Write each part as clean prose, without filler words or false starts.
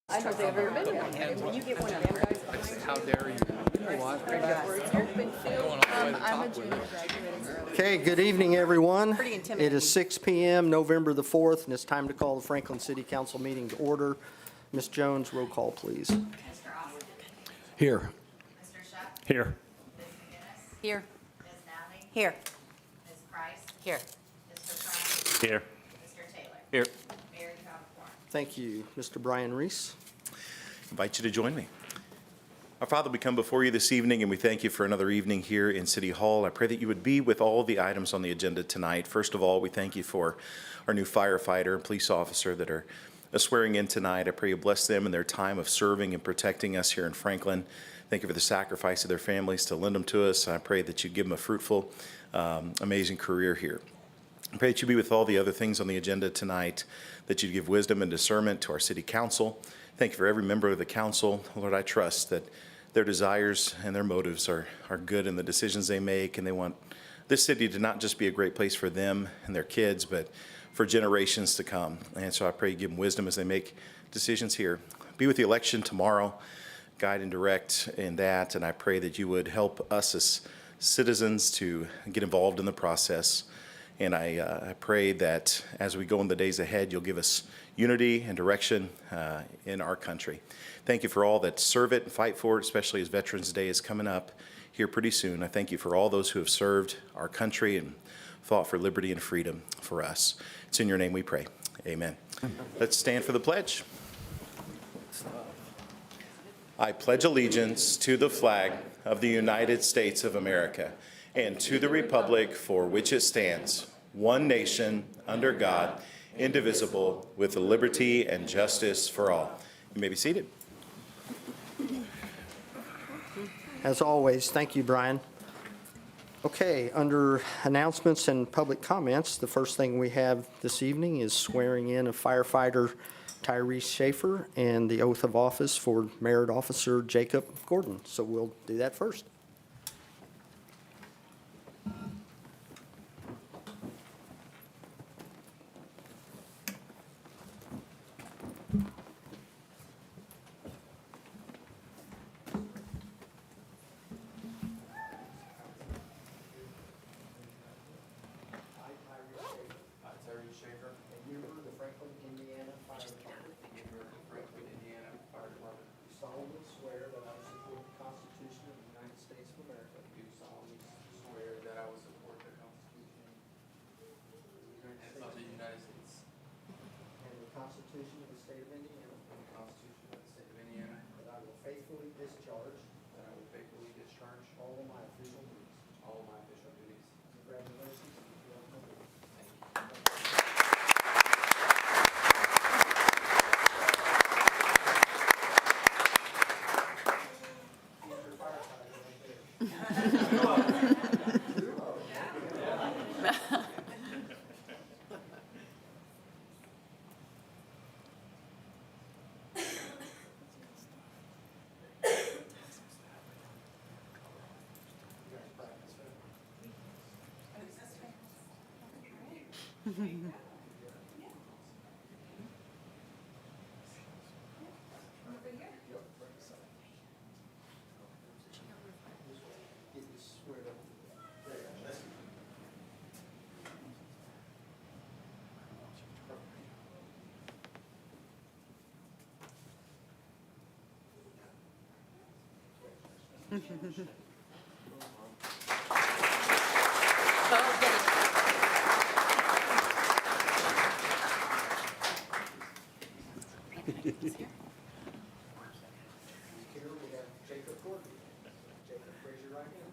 I don't think I've ever been there. And when you get one of them guys behind How dare you? You know what? where it's open field, I'm a junior graduating early. Okay, good evening, everyone. Pretty intimidating. It is 6 PM, November the 4th, and it's time to call the Franklin City Council meeting to order. Ms. Jones, roll call, please. Mr. Austin? Here. Mr. Shuck? Here. Ms. McGinnis? Here. Ms. Nally? here. Ms. Price? Here. Mr. Frank? Here. Mr. Taylor? Here. Mayor Delacorte? Thank you. Mr. Brian Reese. Invite you to join me. Our Father, we come before you this evening and we thank you for another evening here in City Hall. I pray that you would be with all the items on the agenda tonight. First of all, we thank you for our new firefighter and police officer that are swearing in tonight. I pray you bless them in their time of serving and protecting us here in Franklin. Thank you for the sacrifice of their families to lend them to us. I pray that you give them a fruitful, amazing career here. I pray that you be with all the other things on the agenda tonight, that you give wisdom and discernment to our city council. Thank you for every member of the council. Lord, I trust that their desires and their motives are good in the decisions they make, and they want this city to not just be a great place for them and their kids, but for generations to come. And so I pray you give them wisdom as they make decisions here. Be with the election tomorrow, guide and direct in that, and I pray that you would help us as citizens to get involved in the process. And I pray that as we go in the days ahead, you'll give us unity and direction in our country. Thank you for all that serve it and fight for it, especially as Veterans Day is coming up here pretty soon. I thank you for all those who have served our country and fought for liberty and freedom for us. It's in your name we pray. Amen. Let's stand for the pledge. I pledge allegiance to the flag of the United States of America and to the republic for which it stands, one nation, under God, indivisible, with liberty and justice for all. You may be seated. As always, thank you, Brian. Okay, under announcements and public comments, the first thing we have this evening is swearing in of firefighter Tyrese Schaefer and the oath of office for Merit Officer Jacob Gordon. So we'll do that first. I, Tyrese Schaefer, A member of the Franklin, Indiana Fire Department, member of the Franklin, Indiana Fire Department, do solemnly swear that I will support the Constitution of the United States of America do solemnly swear that I will support the Constitution of the United States and the Constitution of the State of Indiana, and the Constitution of the State of Indiana, that I will faithfully discharge that I will faithfully discharge all of my official duties. all of my official duties. Congratulations. and welcome aboard. Thank you. Future firefighter right there. You guys practice that? Get you squared up. There. Here we have Jacob Gordon. Jacob, raise your right hand.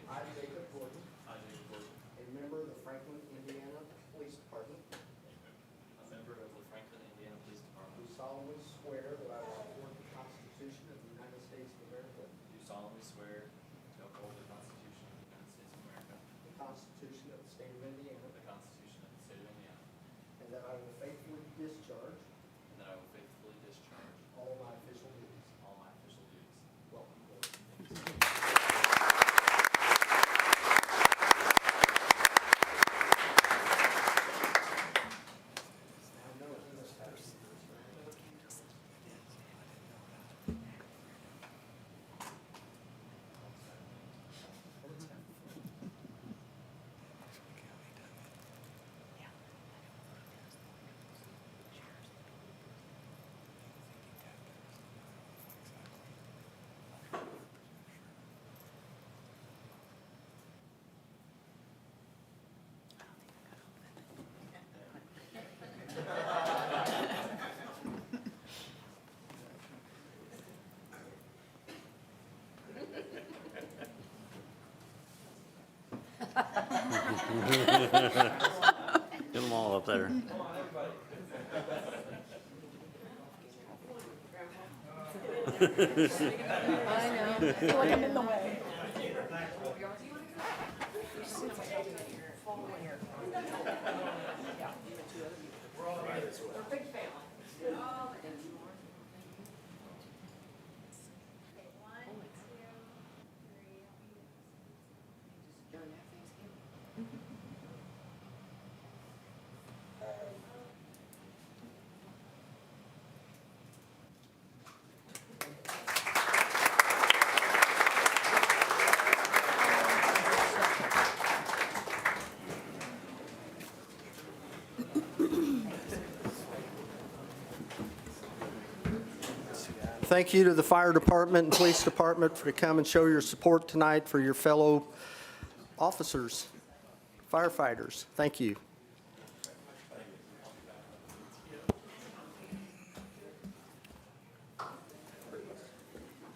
I, Jacob Gordon, I, Jacob Gordon, a member of the Franklin, Indiana Police Department, a member of the Franklin, Indiana Police do Department, solemnly swear that I will support the Constitution of the United States of America, do solemnly swear to uphold the Constitution of the United States of America, the Constitution of the State of Indiana, the Constitution of the State of Indiana, and that I will faithfully discharge and that I will faithfully discharge all my official duties. all my official duties. Welcome aboard. Now, know it, you must have- Get them all up there. I know. Feel like I'm in the way. Thank you to the fire department and police department for coming and show your support tonight for your fellow officers, firefighters. Thank you.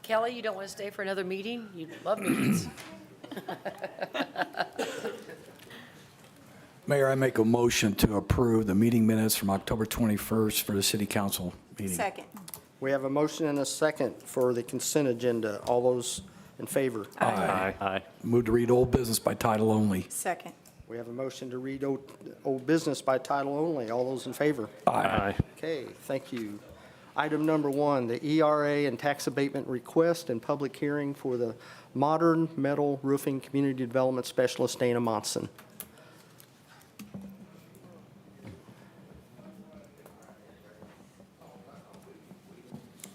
Kelly, you don't want to stay for another meeting? You love meetings. Mayor, I make a motion to approve the meeting minutes from October 21st for the city council meeting. Second. We have a motion and a second for the consent agenda. All those in favor? Aye. Move to read old business by title only. Second. We have a motion to read old business by title only. All those in favor? Aye. Okay, thank you. Item number 1, the ERA and tax abatement request and public hearing for the Modern Metal Roofing Community Development Specialist Dana Monson.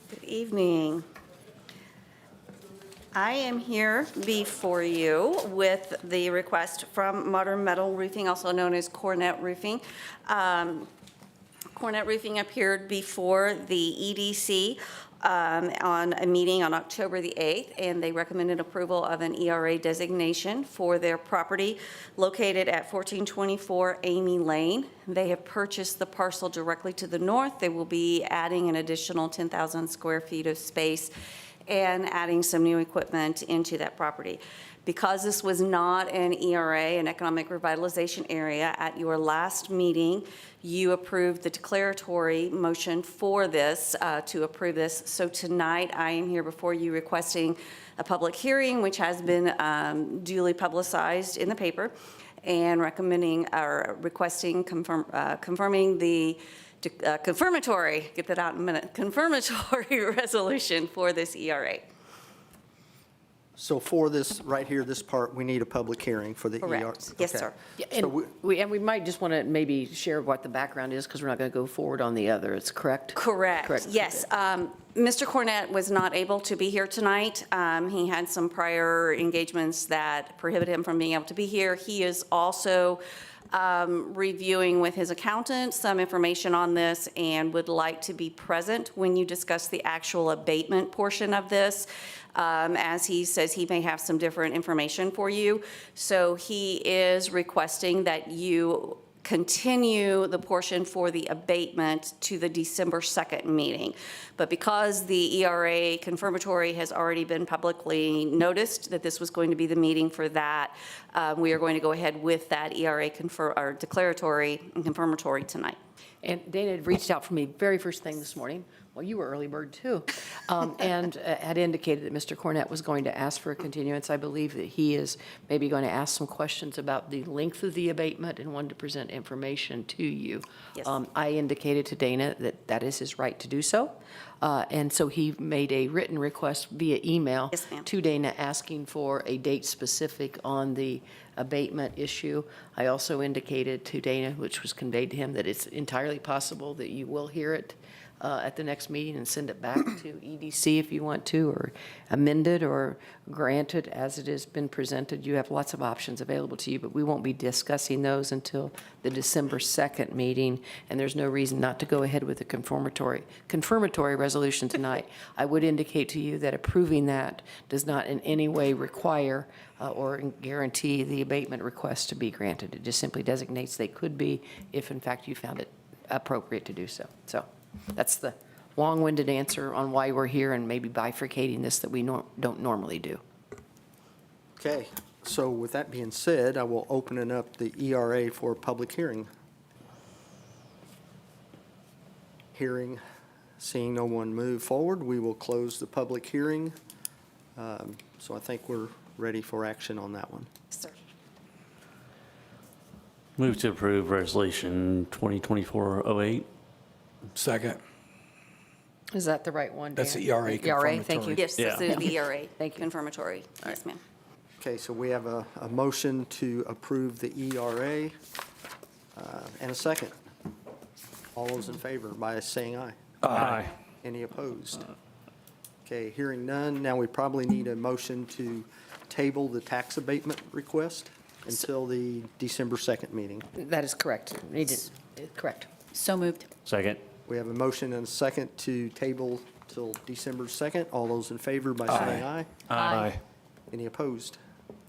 Good evening. I am here before you with the request from Modern Metal Roofing, also known as Cornet Roofing. Cornet Roofing appeared before the EDC on a meeting on October the 8th, and they recommended approval of an ERA designation for their property located at 1424 Amy Lane. They have purchased the parcel directly to the north. They will be adding an additional 10,000 square feet of space and adding some new equipment into that property. Because this was not an ERA, an economic revitalization area, at your last meeting, you approved the declaratory motion for this, to approve this. So tonight, I am here before you requesting a public hearing, which has been duly publicized in the paper, and recommending or requesting confirming the confirmatory, get that out in a minute, confirmatory resolution for this ERA. So for this, right here, this part, we need a public hearing for the ERA? Correct. Yes, Okay. sir. Yeah, So and we might just want to maybe share what the background is, because we're not going to go forward on the others, correct? Correct, yes. Mr. Cornett was not able to be here tonight. He had some prior engagements that prohibit him from being able to be here. He is also reviewing with his accountant some information on this and would like to be present when you discuss the actual abatement portion of this. As he says, he may have some different information for you. So he is requesting that you continue the portion for the abatement to the December 2nd meeting. But because the ERA confirmatory has already been publicly noticed that this was going to be the meeting for that, we are going to go ahead with that ERA declaratory and confirmatory tonight. And Dana had reached out for me very first thing this morning. Well, you were early bird too, and had indicated that Mr. Cornett was going to ask for a continuance. I believe that he is maybe going to ask some questions about the length of the abatement and wanted to present information to you. Yes. I indicated to Dana that that is his right to do so, and so he made a written request via email Yes, ma'am. to Dana asking for a date specific on the abatement issue. I also indicated to Dana, which was conveyed to him, that it's entirely possible that you will hear it at the next meeting and send it back to EDC if you want to, or amend it or grant it as it has been presented. You have lots of options available to you, but we won't be discussing those until the December 2nd meeting, and there's no reason not to go ahead with the confirmatory resolution tonight. I would indicate to you that approving that does not in any way require or guarantee the abatement request to be granted. It just simply designates they could be if in fact you found it appropriate to do so. So that's the long-winded answer on why we're here and maybe bifurcating this that we don't normally do. Okay, So with that being said, I will open it up the ERA for public hearing. Seeing no one move forward, we will close the public hearing. So I think we're ready for action on that one. Sir. Move to approve Resolution 2024-08. Second. Is that the right one, Dan? That's the ERA ERA, thank you. confirmatory. Yes, this Yeah. is the ERA Thank you. confirmatory. Yes, ma'am. Okay, so we have a motion to approve the ERA and a second. All those in favor by saying aye. Aye. Any opposed? Okay, hearing none, now we probably need a motion to table the tax abatement request until the December 2nd meeting. That is correct. Correct. So moved. Second. We have a motion and a second to table till December 2nd. All those in favor by saying aye. Aye. Any opposed?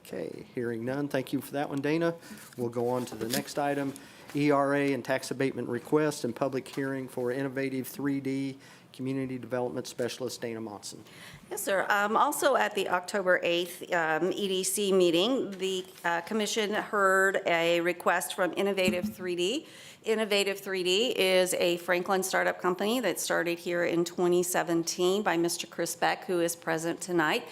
Okay, hearing none. Thank you for that one, Dana. We'll go on to the next item, ERA and tax abatement request and public hearing for Innovative 3D Community Development Specialist Dana Monson. Yes, sir. Also at the October 8th EDC meeting, the commission heard a request from Innovative 3D. Innovative 3D is a Franklin startup company that started here in 2017 by Mr. Chris Beck, who is present tonight.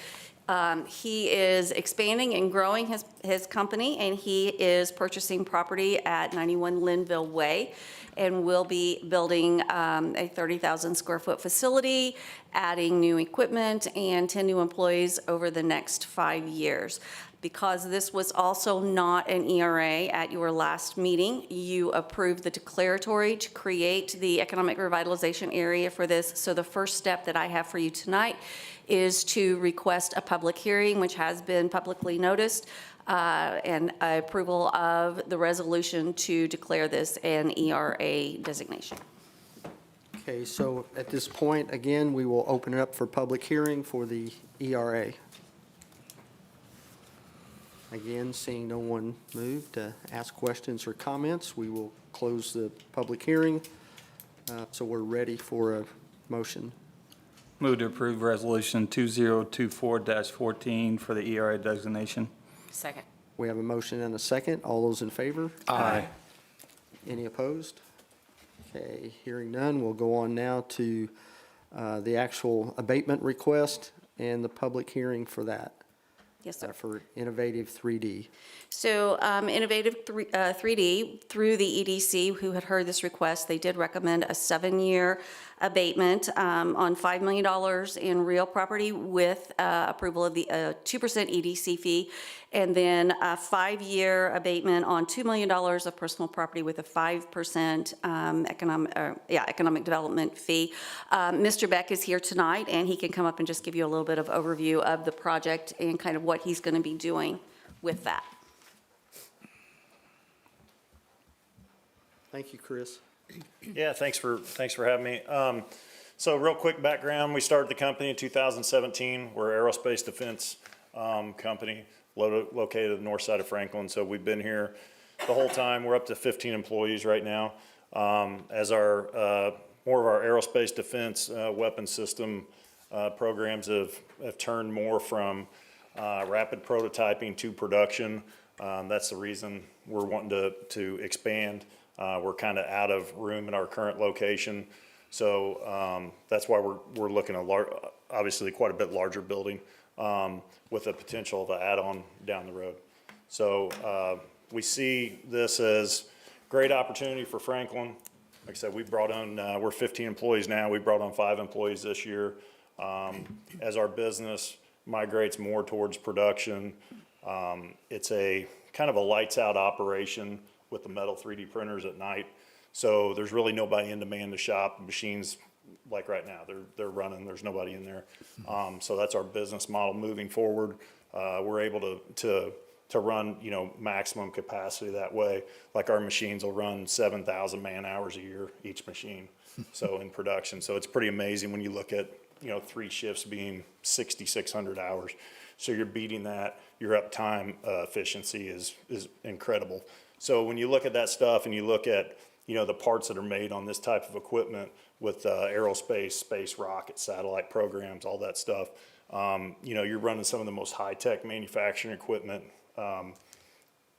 He is expanding and growing his company, and he is purchasing property at 91 Linville Way, and will be building a 30,000 square foot facility, adding new equipment and 10 new employees over the next 5 years. Because this was also not an ERA at your last meeting, you approved the declaratory to create the economic revitalization area for this. So the first step that I have for you tonight is to request a public hearing, which has been publicly noticed, and approval of the resolution to declare this an ERA designation. Okay, so at this point, again, we will open it up for public hearing for the ERA. Again, seeing no one move to ask questions or comments, we will close the public hearing. So we're ready for a motion. Move to approve Resolution 2024-14 for the ERA designation. Second. We have a motion and a second. All those in favor? Aye. Any opposed? Okay, hearing none, we'll go on now to the actual abatement request and the public hearing for that. Yes, sir. For Innovative 3D. So Innovative 3D, through the EDC, who had heard this request, they did recommend a 7-year abatement on $5 million in real property with approval of the 2% EDC fee, and then a 5-year abatement on $2 million of personal property with a 5% economic development fee. Mr. Beck is here tonight, and he can come up and just give you a little bit of overview of the project and kind of what he's going to be doing with that. Thank you, Chris. Yeah, thanks for having me. So real quick background, we started the company in 2017. We're an aerospace defense company located at the north side of Franklin. So we've been here the whole time. We're up to 15 employees right now. As our more of our aerospace defense weapon system programs have turned more from rapid prototyping to production. That's the reason we're wanting to expand. We're kind of out of room in our current location. So that's why we're looking at obviously quite a bit larger building with the potential of an add-on down the road. So we see this as great opportunity for Franklin. Like I said, we brought on, we're 15 employees now. We brought on 5 employees this year. As our business migrates more towards production, it's a kind of a lights-out operation with the metal 3D printers at night. So there's really nobody in to man the shop. Machines, like right now, they're running, there's nobody in there. So that's our business model moving forward. We're able to run, maximum capacity that way. Like our machines will run 7,000 man hours a year, each machine. So in production. So it's pretty amazing when you look at, 3 shifts being 6,600 hours. So you're beating that. Your uptime efficiency is incredible. So when you look at that stuff and you look at, the parts that are made on this type of equipment with aerospace, space, rocket, satellite programs, all that stuff, you're running some of the most high-tech manufacturing equipment and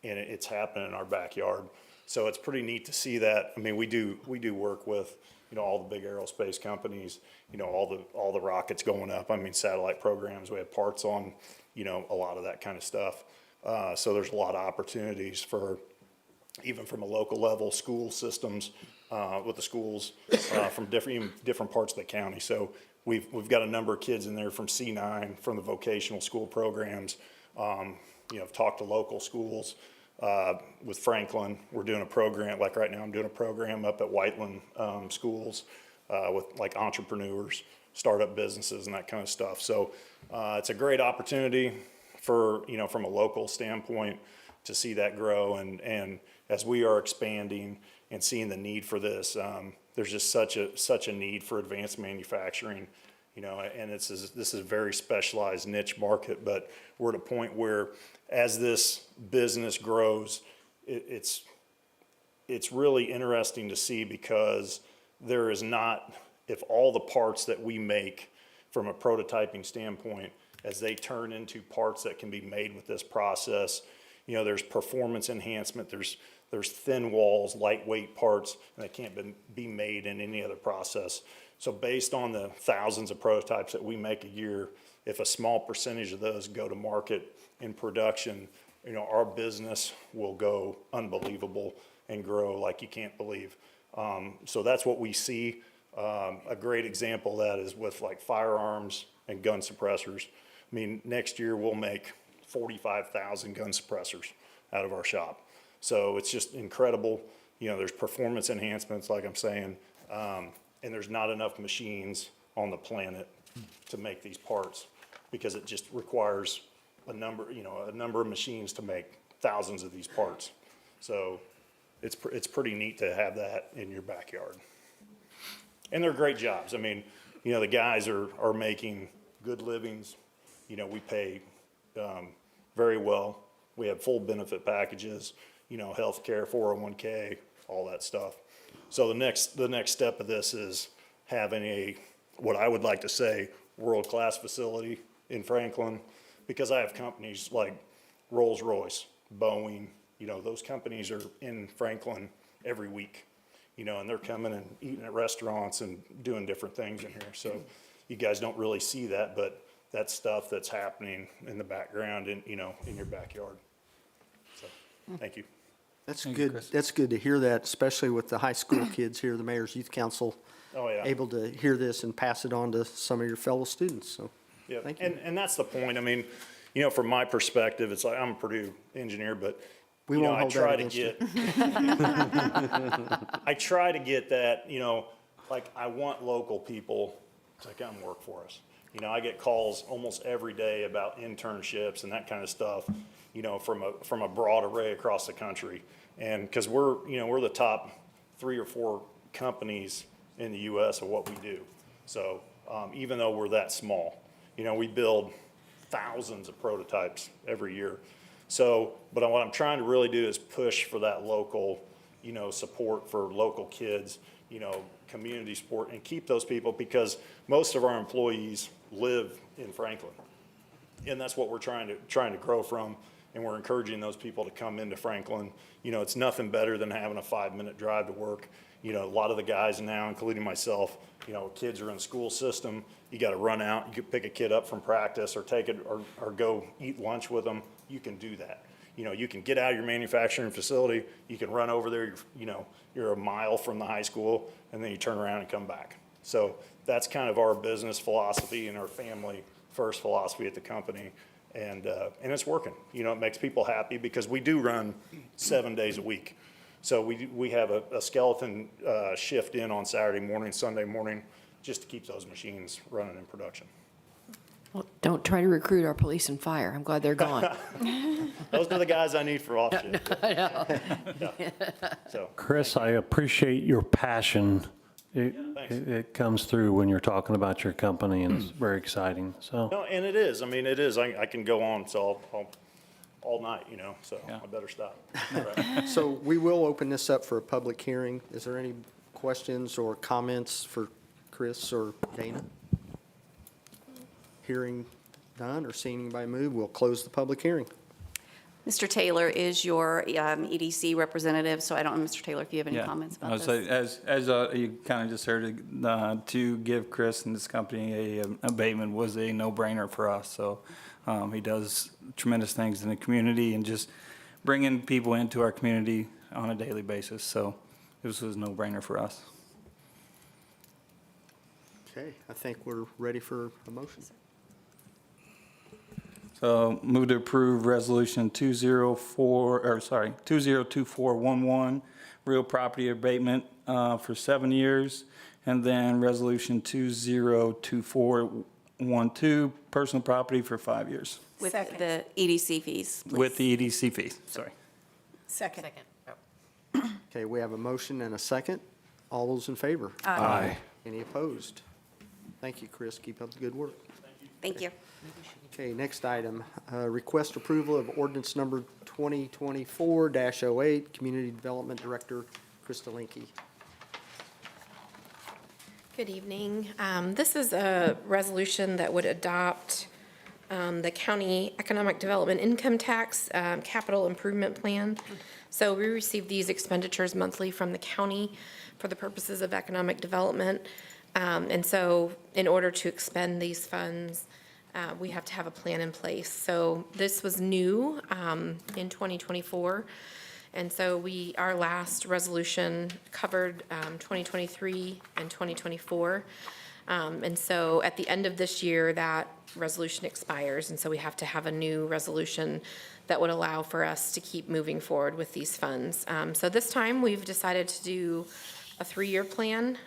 it's happening in our backyard. So it's pretty neat to see that. I mean, we do work with, all the big aerospace companies, all the rockets going up. I mean, satellite programs, we have parts on, a lot of that kind of stuff. So there's a lot of opportunities for, even from a local level, school systems, with the schools, from different parts of the county. So we've got a number of kids in there from C9, from the vocational school programs. I've talked to local schools. With Franklin, we're doing a program, like right now, I'm doing a program up at Whiteland schools with like entrepreneurs, startup businesses and that kind of stuff. So it's a great opportunity for, from a local standpoint to see that grow. And as we are expanding and seeing the need for this, there's just such a need for advanced manufacturing. And this is a very specialized niche market, but we're at a point where as this business grows, it's really interesting to see, because there is not, if all the parts that we make from a prototyping standpoint, as they turn into parts that can be made with this process, there's performance enhancement, there's thin walls, lightweight parts, and they can't be made in any other process. So based on the thousands of prototypes that we make a year, if a small percentage of those go to market in production, our business will go unbelievable and grow like you can't believe. So that's what we see. A great example of that is with like firearms and gun suppressors. I mean, next year we'll make 45,000 gun suppressors out of our shop. So it's just incredible. There's performance enhancements, like I'm saying, and there's not enough machines on the planet to make these parts, because it just requires a number of machines to make thousands of these parts. So it's pretty neat to have that in your backyard. And they're great jobs. I mean, the guys are making good livings. We pay very well. We have full benefit packages, healthcare, 401k, all that stuff. So the next step of this is having what I would like to say, world-class facility in Franklin, because I have companies like Rolls-Royce, Boeing, those companies are in Franklin every week, and they're coming and eating at restaurants and doing different things in here. So you guys don't really see that, but that's stuff that's happening in the background in your backyard. So, thank you. That's good. That's good to hear that, especially with the high school kids here, the Mayor's Youth Council, Oh, yeah. able to hear this and pass it on to some of your fellow students. So, Yeah, thank you. and that's the point. I mean, from my perspective, it's like, I'm a Purdue engineer, but, We won't hold that against you. I try to get that, like, I want local people to come work for us. I get calls almost every day about internships and that kind of stuff, from a broad array across the country. And because we're the top 3 or 4 companies in the U.S. of what we do. So even though we're that small, we build thousands of prototypes every year. So, but what I'm trying to really do is push for that local, support for local kids, community support, and keep those people, because most of our employees live in Franklin. And that's what we're trying to grow from. And we're encouraging those people to come into Franklin. It's nothing better than having a 5-minute drive to work. A lot of the guys now, including myself, kids are in the school system. You got to run out, you can pick a kid up from practice or take it or go eat lunch with them. You can do that. You can get out of your manufacturing facility. You can run over there, you're a mile from the high school, and then you turn around and come back. So that's kind of our business philosophy and our family first philosophy at the company. And it's working. It makes people happy, because we do run 7 days a week. So we have a skeleton shift in on Saturday morning, Sunday morning, just to keep those machines running in production. Well, don't try to recruit our police and fire. I'm glad they're gone. Those are the guys I need for off shift. I know. Yeah. So, Chris, I appreciate your passion. It comes through when you're talking about your company, and it's very exciting. So, no, and it is. I mean, it is. I can go on all night, so I better stop. Right. So we will open this up for a public hearing. Is there any questions or comments for Chris or Dana? Hearing none or seeing anybody move, we'll close the public hearing. Mr. Taylor is your EDC representative, so I don't know, Mr. Taylor, if you have any Yeah. comments I about would this. say, as you kind of just heard, to give Chris and this company a abatement was a no-brainer for us. So he does tremendous things in the community and just bringing people into our community on a daily basis. So this was a no-brainer for us. Okay, I think we're ready for a motion. So move to approve resolution 202411, real property abatement for 7 years. And then resolution 202412, personal property for 5 years. With Second. the EDC fees, please. With the EDC fees, sorry. Second. Okay, we have a motion and a second. All those in favor? Aye. Any opposed? Thank you, Chris. Keep up the good work. Thank you. Okay, next item, request approval of ordinance number 2024-08, Community Development Director Krista Linke. Good evening. This is a resolution that would adopt the county economic development income tax capital improvement plan. So we receive these expenditures monthly from the county for the purposes of economic development. And so in order to expend these funds, we have to have a plan in place. So this was new in 2024. And so our last resolution covered 2023 and 2024. And so at the end of this year, that resolution expires. And so we have to have a new resolution that would allow for us to keep moving forward with these funds. So this time, we've decided to do a 3-year plan.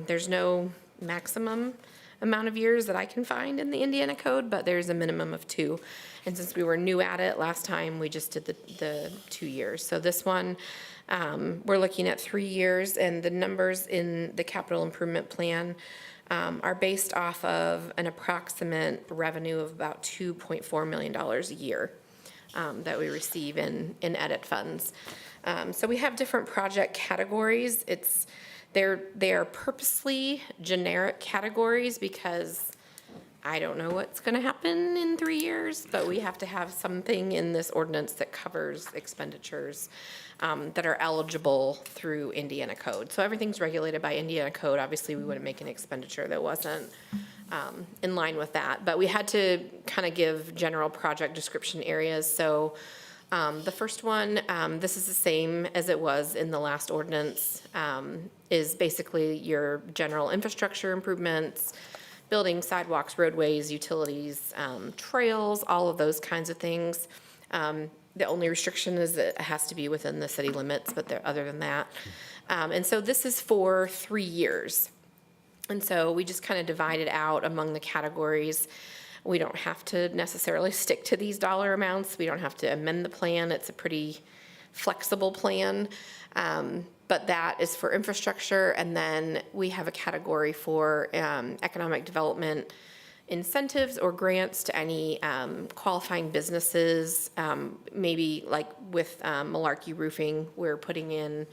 There's no maximum amount of years that I can find in the Indiana code, but there's a minimum of 2. And since we were new at it last time, we just did the 2 years. So this one, we're looking at 3 years, and the numbers in the capital improvement plan are based off of an approximate revenue of about $2.4 million a year that we receive in edit funds. So we have different project categories. They are purposely generic categories because I don't know what's going to happen in 3 years, but we have to have something in this ordinance that covers expenditures that are eligible through Indiana code. So everything's regulated by Indiana code. Obviously, we wouldn't make an expenditure that wasn't in line with that. But we had to kind of give general project description areas. So the first one, this is the same as it was in the last ordinance, is basically your general infrastructure improvements, building sidewalks, roadways, utilities, trails, all of those kinds of things. The only restriction is that it has to be within the city limits, but other than that. And so this is for 3 years. And so we just kind of divide it out among the categories. We don't have to necessarily stick to these dollar amounts. We don't have to amend the plan. It's a pretty flexible plan. But that is for infrastructure. And then we have a category for economic development incentives or grants to any qualifying businesses. Maybe like with Malarkey Roofing, we're putting in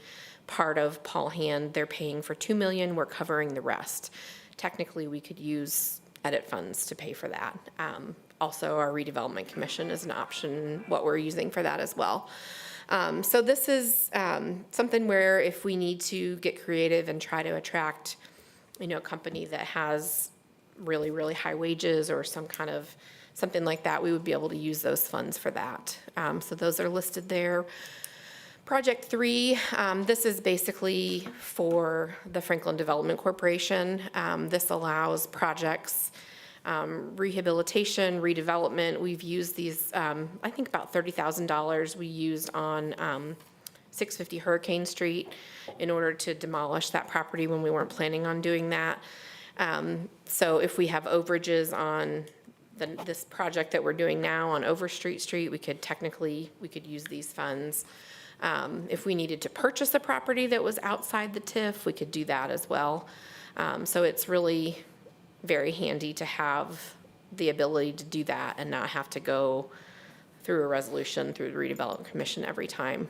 part of Paul Hand. They're paying for $2 million. We're covering the rest. Technically, we could use edit funds to pay for that. Also, our redevelopment commission is an option, what we're using for that as well. So this is something where if we need to get creative and try to attract, a company that has really, really high wages or something like that, we would be able to use those funds for that. So those are listed there. Project 3, this is basically for the Franklin Development Corporation. This allows projects, rehabilitation, redevelopment. We've used these, I think about $30,000 we used on 650 Hurricane Street in order to demolish that property when we weren't planning on doing that. So if we have overages on this project that we're doing now on Overstreet Street, we could use these funds. If we needed to purchase a property that was outside the TIF, we could do that as well. So it's really very handy to have the ability to do that and not have to go through a resolution through the redevelopment commission every time.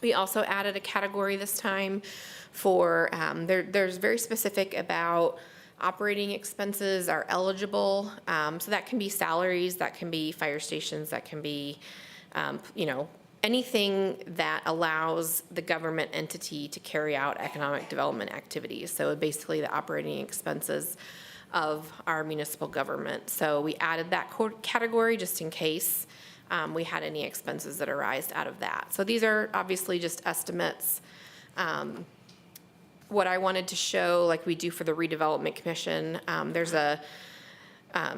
We also added a category this time for, there's very specific about operating expenses are eligible. So that can be salaries, that can be fire stations, that can be anything that allows the government entity to carry out economic development activities. So basically the operating expenses of our municipal government. So we added that category just in case we had any expenses that arise out of that. So these are obviously just estimates. What I wanted to show, like we do for the redevelopment commission, there's a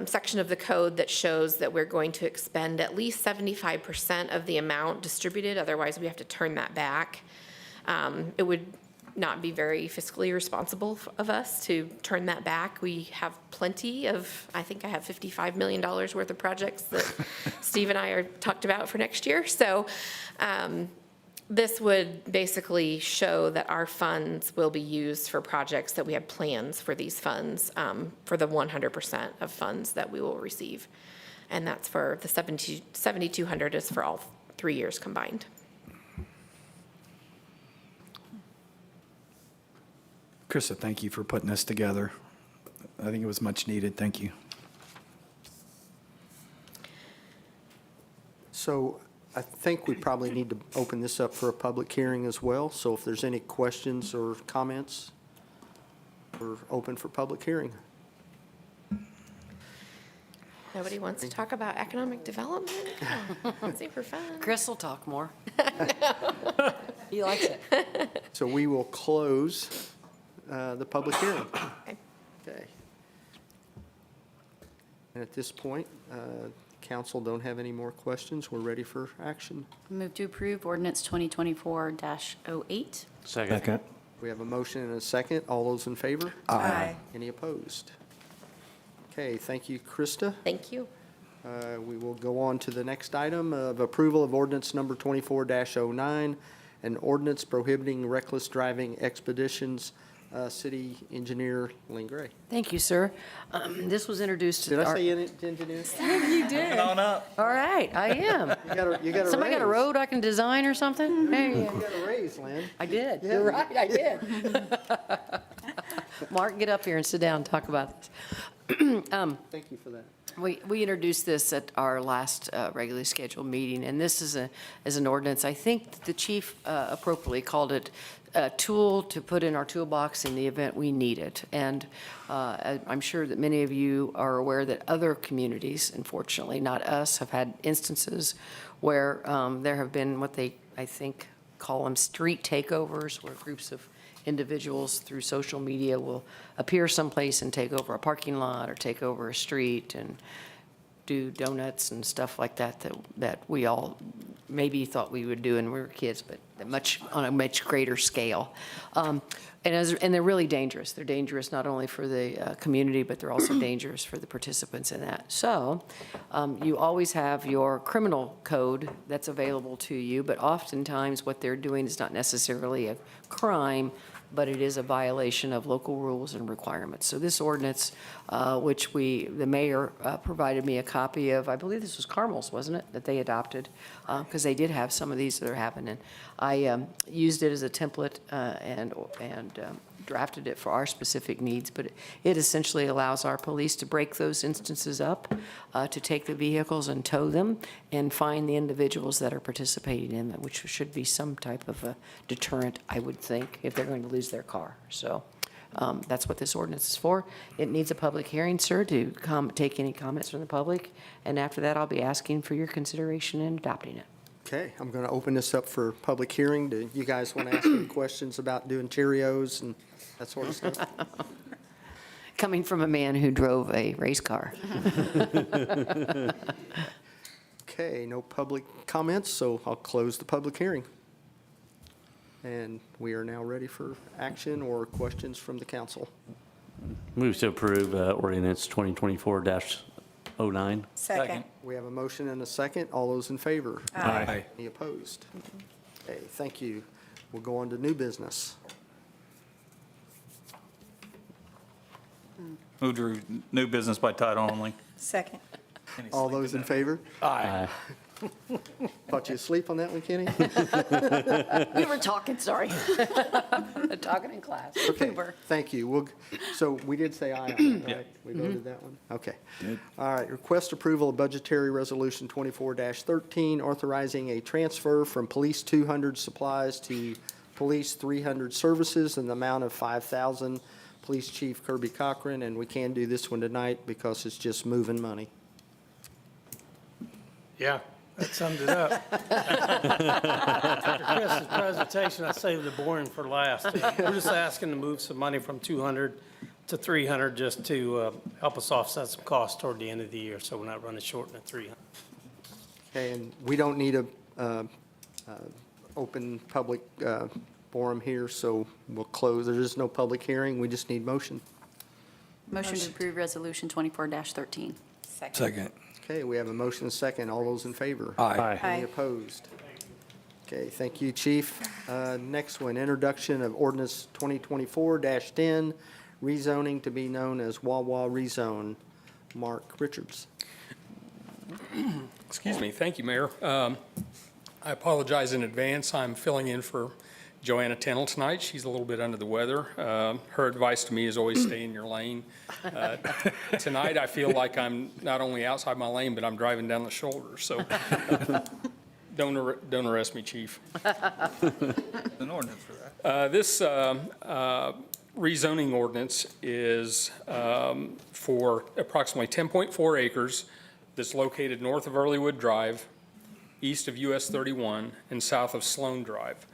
section of the code that shows that we're going to expend at least 75% of the amount distributed, otherwise we have to turn that back. It would not be very fiscally responsible of us to turn that back. We have plenty of, I think I have $55 million worth of projects that Steve and I are talked about for next year. So this would basically show that our funds will be used for projects that we have plans for these funds, for the 100% of funds that we will receive. And that's for the 7,200 is for all 3 years combined. Krista, thank you for putting this together. I think it was much needed. Thank you. So I think we probably need to open this up for a public hearing as well. So if there's any questions or comments, we're open for public hearing. Nobody wants to talk about economic development? Oh, super fun. Chris will talk more. He likes it. So we will close the public hearing. Okay. And at this point, council don't have any more questions. We're ready for action. Move to approve ordinance 2024-08. Second. We have a motion and a second. All those in favor? Aye. Any opposed? Okay, thank you, Krista. Thank you. We will go on to the next item of approval of ordinance number 24-09, an ordinance prohibiting reckless driving expeditions. City Engineer Lynn Gray. Thank you, sir. This was introduced. Did I our- say engineer? You did. On up. All right, I am. You got a Somebody got a raise. road I can design or something? There you You go. got a raise, Lynn. I did. Yeah. You're right, I did. Mark, get up here and sit down and talk about this. Thank you for that. We introduced this at our last regularly scheduled meeting, and this is an ordinance. I think the chief appropriately called it a tool to put in our toolbox in the event we need it. And I'm sure that many of you are aware that other communities, unfortunately, not us, have had instances where there have been what they, I think, call them street takeovers, where groups of individuals through social media will appear someplace and take over a parking lot or take over a street and do donuts and stuff like that that we all maybe thought we would do when we were kids, but on a much greater scale. And they're really dangerous. They're dangerous not only for the community, but they're also dangerous for the participants in that. So you always have your criminal code that's available to you, but oftentimes what they're doing is not necessarily a crime, but it is a violation of local rules and requirements. So this ordinance, which the mayor provided me a copy of, I believe this was Carmel's, wasn't it, that they adopted? Because they did have some of these that are happening. I used it as a template and drafted it for our specific needs, but it essentially allows our police to break those instances up, to take the vehicles and tow them and find the individuals that are participating in them, which should be some type of a deterrent, I would think, if they're going to lose their car. So that's what this ordinance is for. It needs a public hearing, sir, to take any comments from the public, and after that, I'll be asking for your consideration in adopting it. Okay, I'm going to open this up for public hearing. Do you guys want to ask any questions about doing Cheerios and that sort of stuff? Coming from a man who drove a race car. Okay, no public comments, so I'll close the public hearing. And we are now ready for action or questions from the council. Move to approve ordinance 2024-09. Second. We have a motion and a second. All those in favor? Aye. Any opposed? Okay, thank you. We'll go on to new business. Move to new business by title only. Second. All those in favor? Aye. Thought you asleep on that one, Kenny? We were talking, sorry. Talking in class. Okay, thank you. So we did say aye on that, right? We voted that one? Okay. Good. All right, request approval of budgetary resolution 24-13, authorizing a transfer from Police 200 supplies to Police 300 services in the amount of $5,000. Police Chief Kirby Cochran, and we can do this one tonight because it's just moving money. Yeah, that summed it up. After Chris's presentation, I saved the boring for last. We're just asking to move some money from 200 to 300 just to help us offset some costs toward the end of the year, so we're not running short in the 300. Okay, and we don't need a open public forum here, so we'll close. There is no public hearing. We just need motion. Motion to approve Resolution 24-13. Second. Okay, we have a motion and a second. All those in favor? Aye. Any opposed? Okay, thank you, Chief. Next one, introduction of ordinance 2024-10, rezoning to be known as Wawa Rezone. Mark Richards. Excuse me. Thank you, Mayor. I apologize in advance. I'm filling in for Joanna Tennell tonight. She's a little bit under the weather. Her advice to me is always stay in your lane. Tonight, I feel like I'm not only outside my lane, but I'm driving down the shoulder. So don't arrest me, Chief. An ordinance for that. This rezoning ordinance is for approximately 10.4 acres that's located north of Earlywood Drive, east of US 31, and south of Sloan Drive.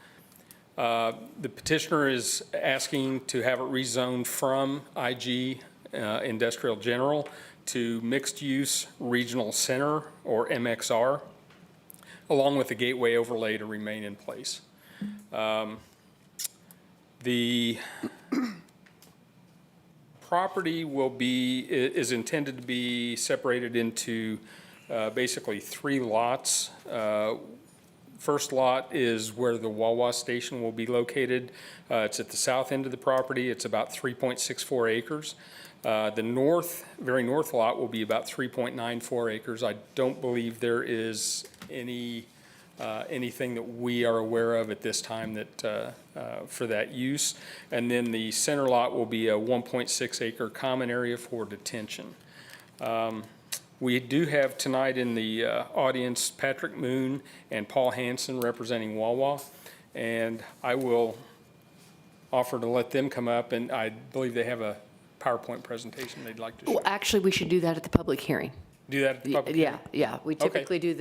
The petitioner is asking to have it rezoned from IG Industrial General to Mixed Use Regional Center, or MXR, along with the gateway overlay to remain in place. The property is intended to be separated into basically 3 lots. First lot is where the Wawa station will be located. It's at the south end of the property. It's about 3.64 acres. The very north lot will be about 3.94 acres. I don't believe there is anything that we are aware of at this time that for that use. And then the center lot will be a 1.6 acre common area for detention. We do have tonight in the audience Patrick Moon and Paul Hansen representing Wawa, and I will offer to let them come up, and I believe they have a PowerPoint presentation they'd like to Well, share. actually, we should do that at the public hearing. Do that at the public Yeah, hearing? yeah. We Okay. typically do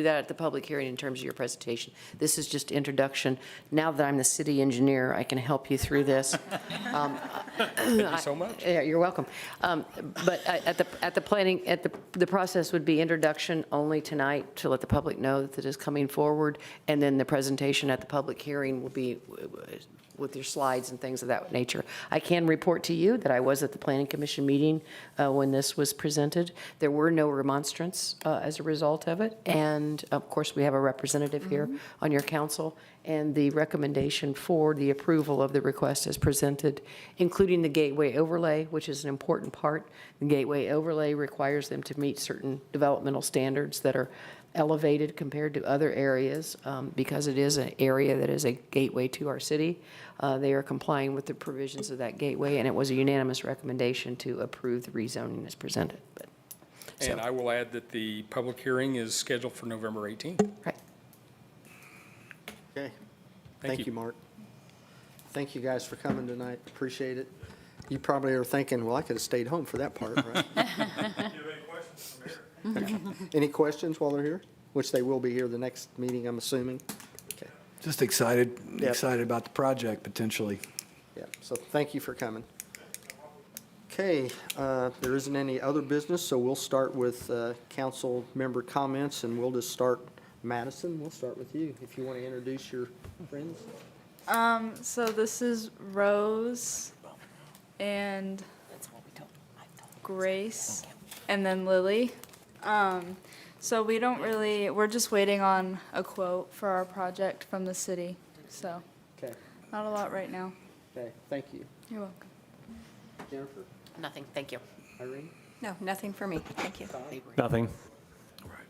that at the public hearing in terms of your presentation. This is just introduction. Now that I'm the city engineer, I can help you through this. Thank you so much. Yeah, you're welcome. But at the planning, the process would be introduction only tonight to let the public know that it is coming forward, and then the presentation at the public hearing will be with your slides and things of that nature. I can report to you that I was at the Planning Commission meeting when this was presented. There were no remonstrance as a result of it, and of course, we have a representative here on your council, and the recommendation for the approval of the request as presented, including the gateway overlay, which is an important part. The gateway overlay requires them to meet certain developmental standards that are elevated compared to other areas because it is an area that is a gateway to our city. They are complying with the provisions of that gateway, and it was a unanimous recommendation to approve the rezoning as presented. And I will add that the public hearing is scheduled for November 18th. Right. Okay. Thank Thank you. you, Mark. Thank you guys for coming tonight. Appreciate it. You probably are thinking, well, I could have stayed home for that part, right? Any questions while they're here? Which they will be here the next meeting, I'm assuming. Okay. Just excited Yep. about the project potentially. Yeah, so thank you for coming. Okay, there isn't any other business, so we'll start with council member comments, and we'll just start. Madison, we'll start with you, if you want to introduce your friends. So this is Rose and Grace and then Lily. So we're just waiting on a quote for our project from the city. So Okay, not a lot right now. okay, thank you. You're welcome. Jennifer? Nothing, thank you. Irene? No, nothing for me. Thank you. Nothing.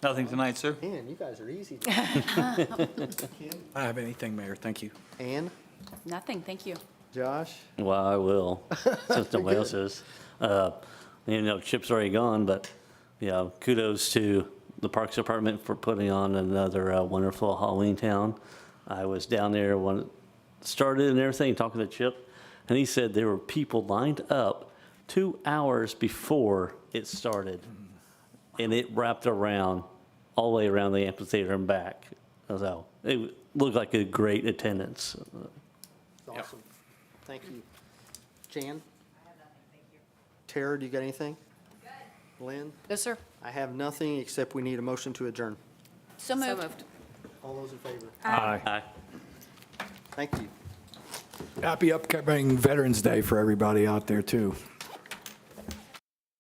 Nothing tonight, sir. Man, you guys are easy. I don't have anything, Mayor. Thank you. Ann, Nothing, thank you. Josh? Well, I will, since nobody else is. Chip's already gone, but, kudos to the Parks Department for putting on another wonderful Halloween town. I was down there when it started and everything, talking to Chip, and he said there were people lined up 2 hours before it started, and it wrapped around, all the way around the amphitheater and back. So it looked like a great attendance. Awesome. Thank you. Jan? Tara, do you got anything? Lynn? Yes, sir. I have nothing, except we need a motion to adjourn. So moved. All those in favor? Aye. Thank you. Happy upcoming Veterans Day for everybody out there, too.